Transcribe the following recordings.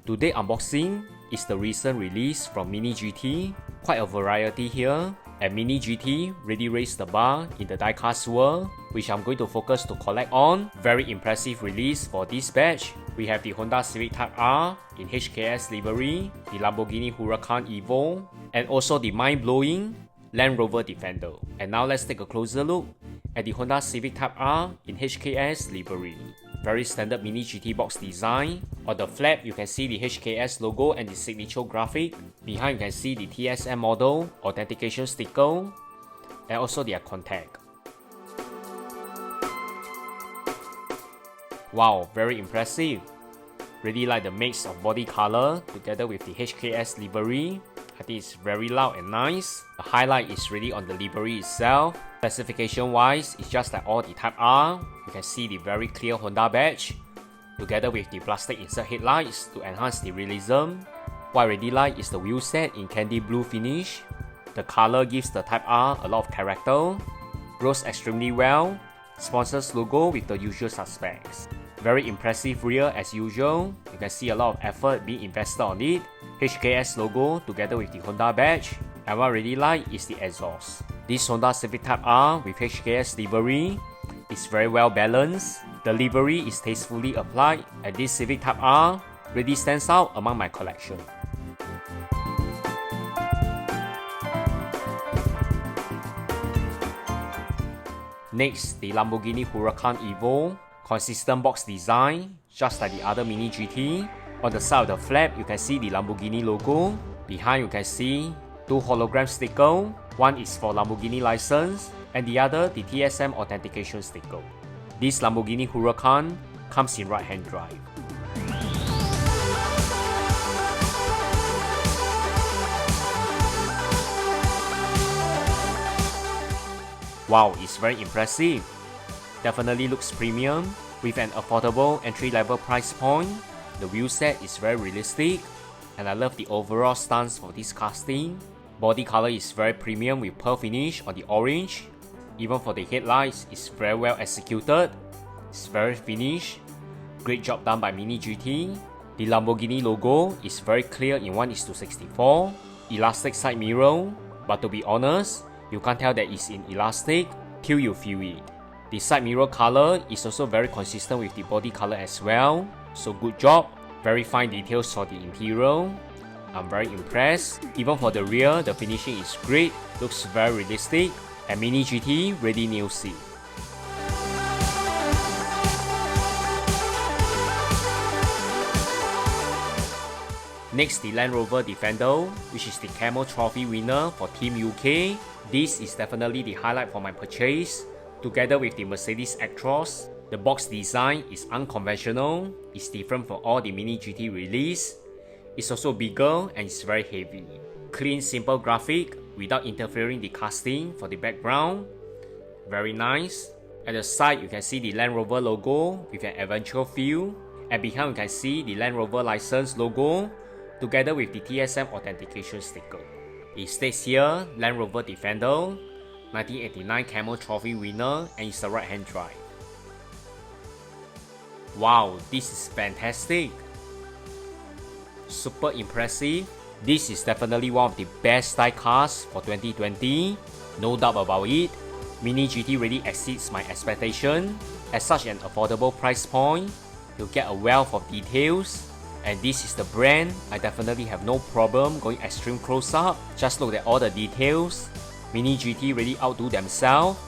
Today unboxing is the recent release from Mini GT. Quite a variety here, and Mini GT really raised the bar in the diecast world, which I'm going to focus to collect on. Very impressive release for this batch. We have the Honda Civic Type R in HKS livery, the Lamborghini Huracan Evo, and also the mind-blowing Land Rover Defender. And now let's take a closer look at the Honda Civic Type R in HKS livery. Very standard Mini GT box design. On the flap, you can see the HKS logo and the signature graphic. Behind, you can see the TSM model authentication sticker and also their contact. Wow, very impressive. Really like the mix of body color together with the HKS livery. I think it's very loud and nice. The highlight is really on the livery itself. Specification wise, it's just like all the Type R. You can see the very clear Honda badge together with the plastic insert headlights to enhance the realism. What I really like is the wheel set in candy blue finish. The color gives the Type R a lot of character. Rolls extremely well. Sponsors logo with the usual suspects. Very impressive rear as usual. You can see a lot of effort being invested on it. HKS logo together with the Honda badge. And what I really like is the exhaust. This Honda Civic Type R with HKS livery is very well balanced. The livery is tastefully applied, and this Civic Type R really stands out among my collection. Next, the Lamborghini Huracan Evo. Consistent box design, just like the other Mini GT. On the side of the flap, you can see the Lamborghini logo. Behind, you can see two hologram stickers. One is for Lamborghini license, and the other the TSM authentication sticker. This Lamborghini Huracan comes in right-hand drive. Wow, it's very impressive. Definitely looks premium with an affordable entry-level price point. The wheel set is very realistic, and I love the overall stance for this casting. Body color is very premium with pearl finish on the orange. Even for the headlights, it's very well executed. It's very finished. Great job done by Mini GT. The Lamborghini logo is very clear in 1:64. Elastic side mirror, but to be honest, you can't tell that it's in elastic till you feel it. The side mirror color is also very consistent with the body color as well. So good job. Very fine details for the interior. I'm very impressed. Even for the rear, the finishing is great. Looks very realistic. And Mini GT really nails it. Next, the Land Rover Defender, which is the Camo Trophy winner for Team UK. This is definitely the highlight for my purchase. Together with the Mercedes Actros, the box design is unconventional. It's different from all the Mini GT release. It's also bigger and it's very heavy. Clean, simple graphic without interfering the casting for the background. Very nice. At the side, you can see the Land Rover logo with an adventure feel. And behind, you can see the Land Rover license logo together with the TSM authentication sticker. It states here, Land Rover Defender, 1989 Camo Trophy winner, and it's a right-hand drive. Wow, this is fantastic. Super impressive. This is definitely one of the best diecasts for 2020. No doubt about it. Mini GT really exceeds my expectation. At such an affordable price point, you'll get a wealth of details. And this is the brand, I definitely have no problem going extreme close-up. Just look at all the details. Mini GT really outdo themselves.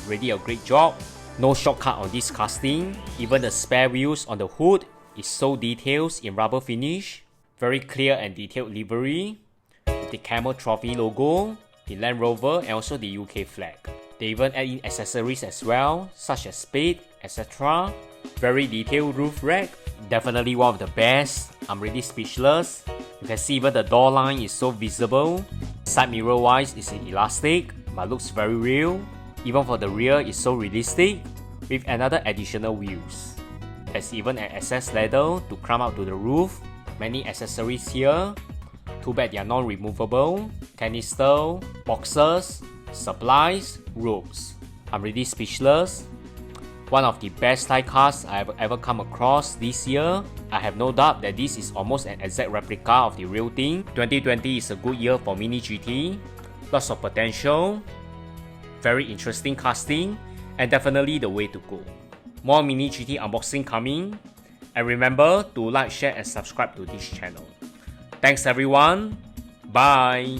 Really a great job. No shortcut on this casting. Even the spare wheels on the hood is so detailed in rubber finish. Very clear and detailed livery. With the Camo Trophy logo, the Land Rover, and also the UK flag. They even add in accessories as well, such as spade, etc. Very detailed roof rack. Definitely one of the best. I'm really speechless. You can see even the door line is so visible. Side mirror wise is in elastic, but looks very real. Even for the rear, it's so realistic with another additional wheels. There's even an access ladder to climb up to the roof. Many accessories here. Too bad they are non-removable. Canister, boxes, supplies, ropes. I'm really speechless. One of the best diecasts I have ever come across this year. I have no doubt that this is almost an exact replica of the real thing. 2020 is a good year for Mini GT, lots of potential, very interesting casting, and definitely the way to go. More Mini GT unboxing coming, and remember to like, share and subscribe to this channel. Thanks everyone, bye!